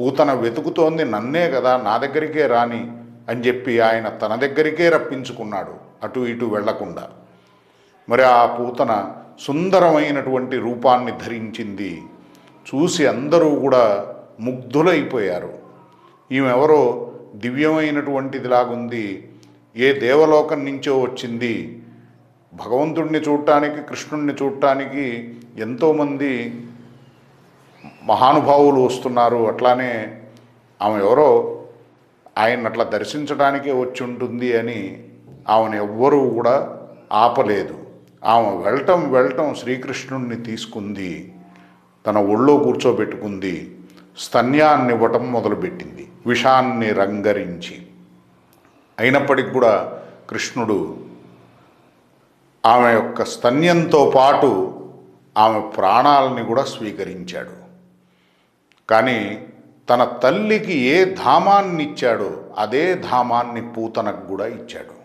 పూతన వెతుకుతోంది నన్నే కదా, నా దగ్గరికే రాని అని చెప్పి ఆయన తన దగ్గరికే రప్పించుకున్నాడు, అటు ఇటు వెళ్లకుండా. మరి ఆ పూతన సుందరమైనటువంటి రూపాన్ని ధరించింది. చూసి అందరూ కూడా ముగ్ధులైపోయారు. ఈమెవరో దివ్యమైనటువంటిదిలాగుంది, ఏ దేవలోకం నుంచో వచ్చింది. భగవంతుడిని చూడటానికి, కృష్ణుడిని చూడటానికి ఎంతోమంది మహానుభావులు వస్తున్నారు. అట్లానే ఆమె ఎవరో ఆయన అట్లా దర్శించడానికే వచ్చి ఉంటుంది అని ఆమెను ఎవ్వరూ కూడా ఆపలేదు. ఆమె వెళ్ళటం శ్రీకృష్ణుడిని తీసుకుంది, తన ఒళ్ళో కూర్చోబెట్టుకుంది, స్తన్యాన్ని ఇవ్వటం మొదలుపెట్టింది, విషాన్ని రంగరించి. అయినప్పటికి కూడా కృష్ణుడు ఆమె యొక్క స్తన్యంతో పాటు ఆమె ప్రాణాలని కూడా స్వీకరించాడు. కానీ తన తల్లికి ఏ ధామాన్ని ఇచ్చాడో అదే ధామాన్ని పూతనకు కూడా ఇచ్చాడు.